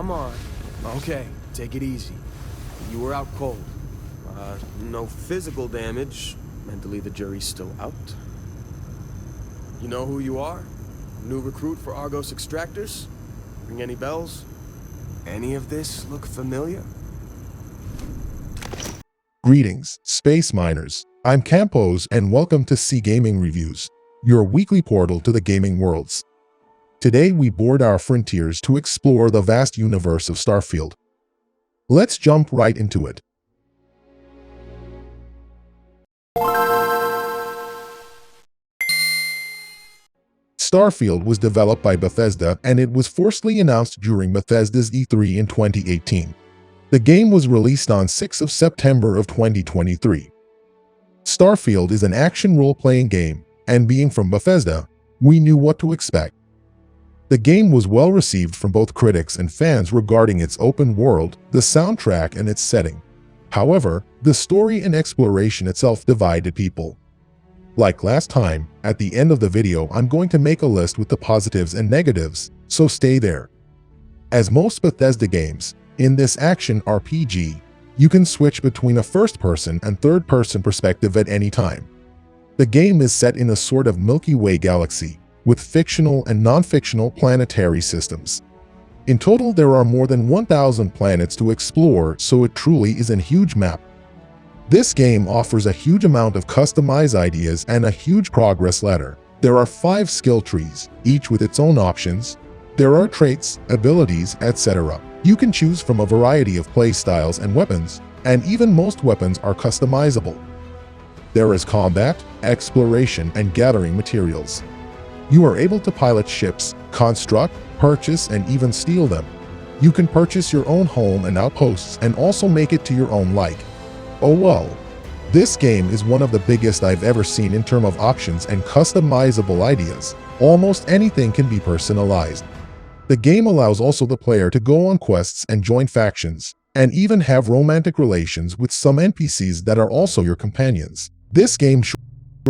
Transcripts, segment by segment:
come on. Okay, take it easy. You were out cold. No physical damage. Mentally, the jury's still out. You know who you are? New recruit for Argos Extractors? Ring any bells? Any of this look familiar? Greetings, space miners. I'm Campos and welcome to C Gaming Reviews, your weekly portal to the gaming worlds. Today we board our frontiers to explore the vast universe of Starfield. Let's jump right into it. Starfield was developed by Bethesda and it was forcefully announced during Bethesda's E3 in 2018. The game was released on 6th of September of 2023. Starfield is an action role-playing game, and being from Bethesda, we knew what to expect. The game was well received from both critics and fans regarding its open world, the soundtrack, and its setting. However, the story and exploration itself divided people. Like last time, at the end of the video I'm going to make a list with the positives and negatives, so stay there. As most Bethesda games, in this action RPG, you can switch between a first-person and third-person perspective at any time. The game is set in a sort of Milky Way galaxy, with fictional and non-fictional planetary systems. In total, there are more than 1,000 planets to explore, so it truly is a huge map. This game offers a huge amount of customized ideas and a huge progress ladder. There are 5 skill trees, each with its own options. There are traits, abilities, etc. You can choose from a variety of playstyles and weapons, and even most weapons are customizable. There is combat, exploration, and gathering materials. You are able to pilot ships, construct, purchase, and even steal them. You can purchase your own home and outposts and also make it to your own like. Oh well. This game is one of the biggest I've ever seen in terms of options and customizable ideas. Almost anything can be personalized. The game allows also the player to go on quests and join factions, and even have romantic relations with some NPCs that are also your companions. This game sure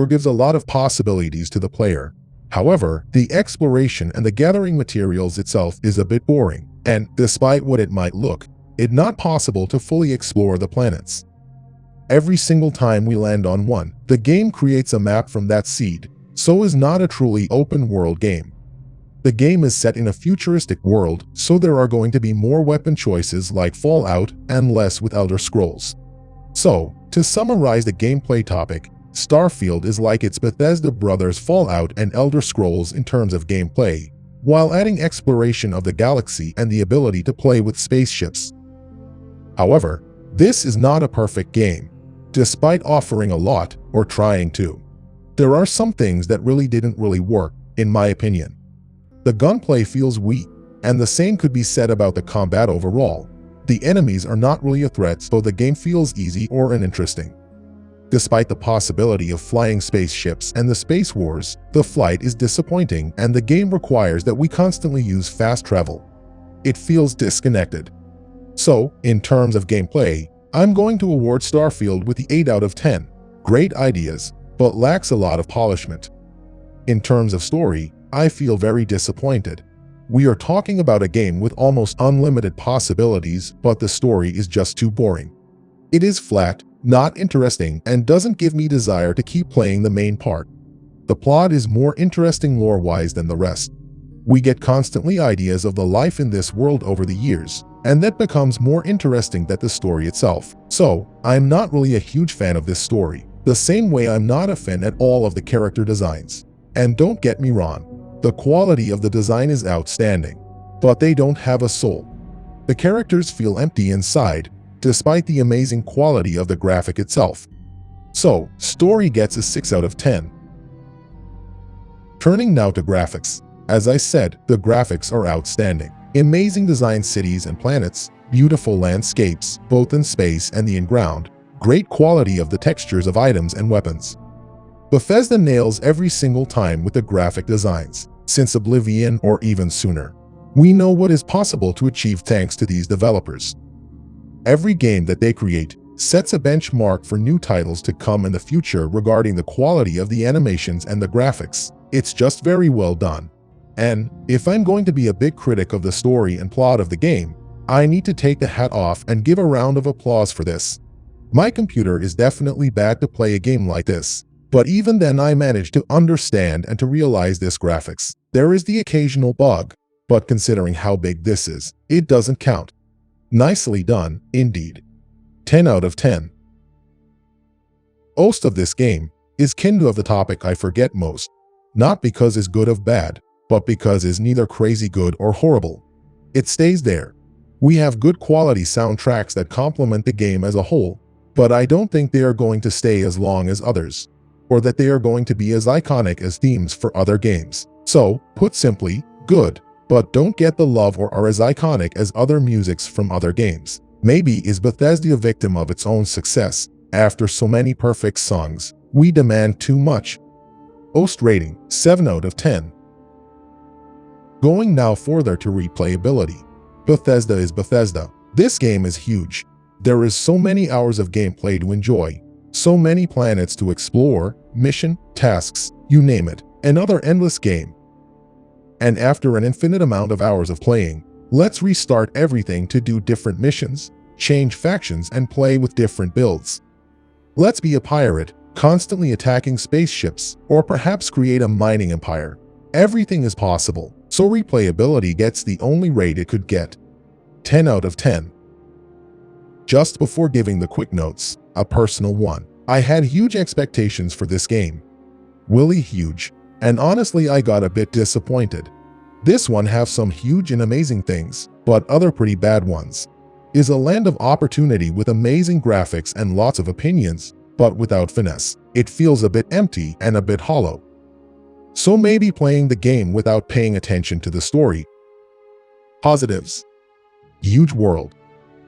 gives a lot of possibilities to the player. However, the exploration and the gathering materials itself is a bit boring, and despite what it might look, it's not possible to fully explore the planets. Every single time we land on one, the game creates a map from that seed, so is not a truly open-world game. The game is set in a futuristic world, so there are going to be more weapon choices like Fallout and less with Elder Scrolls. So, to summarize the gameplay topic, Starfield is like its Bethesda brothers Fallout and Elder Scrolls in terms of gameplay, while adding exploration of the galaxy and the ability to play with spaceships. However, this is not a perfect game, despite offering a lot or trying to. There are some things that didn't really work, in my opinion. The gunplay feels weak, and the same could be said about the combat overall. The enemies are not really a threat, so the game feels easy or uninteresting. Despite the possibility of flying spaceships and the space wars, the flight is disappointing and the game requires that we constantly use fast travel. It feels disconnected. So, in terms of gameplay, I'm going to award Starfield with the 8 out of 10. Great ideas, but lacks a lot of polishment. In terms of story, I feel very disappointed. We are talking about a game with almost unlimited possibilities, but the story is just too boring. It is flat, not interesting, and doesn't give me desire to keep playing the main part. The plot is more interesting lore-wise than the rest. We get constantly ideas of the life in this world over the years, and that becomes more interesting than the story itself. So, I'm not really a huge fan of this story, the same way I'm not a fan at all of the character designs. And don't get me wrong, the quality of the design is outstanding, but they don't have a soul. The characters feel empty inside, despite the amazing quality of the graphic itself. So, story gets a 6 out of 10. Turning now to graphics. As I said, the graphics are outstanding. Amazing designed cities and planets, beautiful landscapes, both in space and the in-ground, great quality of the textures of items and weapons. Bethesda nails every single time with the graphic designs, since Oblivion or even sooner. We know what is possible to achieve thanks to these developers. Every game that they create sets a benchmark for new titles to come in the future regarding the quality of the animations and the graphics. It's just very well done. And if I'm going to be a big critic of the story and plot of the game, I need to take the hat off and give a round of applause for this. My computer is definitely bad to play a game like this, but even then I managed to understand and to realize this graphics. There is the occasional bug, but considering how big this is, it doesn't count. Nicely done, indeed. 10 out of 10. Most of this game is kin to the topic I forget most, not because it's good or bad, but because it's neither crazy good or horrible. It stays there. We have good quality soundtracks that complement the game as a whole, but I don't think they are going to stay as long as others, or that they are going to be as iconic as themes for other games. So, put simply, good, but don't get the love or are as iconic as other musics from other games. Maybe is Bethesda a victim of its own success? After so many perfect songs, we demand too much. Host rating, 7 out of 10. Going now further to replayability. Bethesda is Bethesda. This game is huge. There is so many hours of gameplay to enjoy, so many planets to explore, mission, tasks, you name it, another endless game. And after an infinite amount of hours of playing, let's restart everything to do different missions, change factions and play with different builds. Let's be a pirate, constantly attacking spaceships, or perhaps create a mining empire. Everything is possible, so replayability gets the only rate it could get. 10 out of 10. Just before giving the quick notes, a personal one. I had huge expectations for this game. Really huge. And honestly I got a bit disappointed. This one have some huge and amazing things, but other pretty bad ones. Is a land of opportunity with amazing graphics and lots of opinions, but without finesse. It feels a bit empty and a bit hollow. So maybe playing the game without paying attention to the story. Positives. Huge world.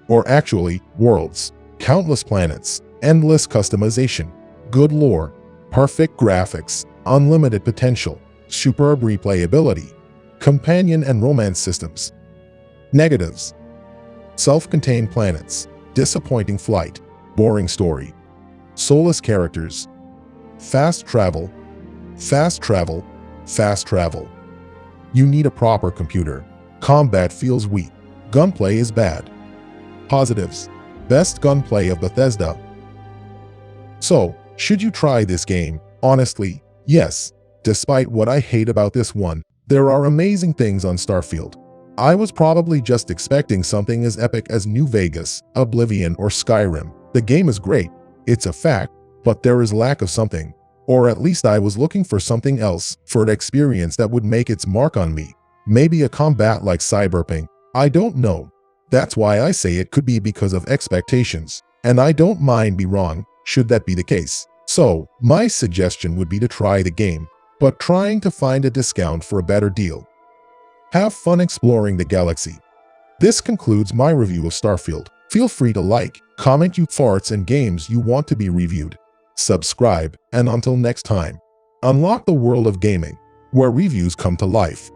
Or actually, worlds. Countless planets. Endless customization. Good lore. Perfect graphics. Unlimited potential. Superb replayability. Companion and romance systems. Negatives. Self-contained planets. Disappointing flight. Boring story. Soulless characters. Fast travel. Fast travel. Fast travel. You need a proper computer. Combat feels weak. Gunplay is bad. Positives. Best gunplay of Bethesda. So, should you try this game? Honestly, yes. Despite what I hate about this one, there are amazing things on Starfield. I was probably just expecting something as epic as New Vegas, Oblivion, or Skyrim. The game is great, it's a fact, but there is lack of something. Or at least I was looking for something else, for an experience that would make its mark on me. Maybe a combat like Cyberpunk. I don't know. That's why I say it could be because of expectations. And I don't mind be wrong, should that be the case. So, my suggestion would be to try the game, but trying to find a discount for a better deal. Have fun exploring the galaxy. This concludes my review of Starfield. Feel free to like, comment your thoughts and games you want to be reviewed. Subscribe, and until next time, unlock the world of gaming, where reviews come to life.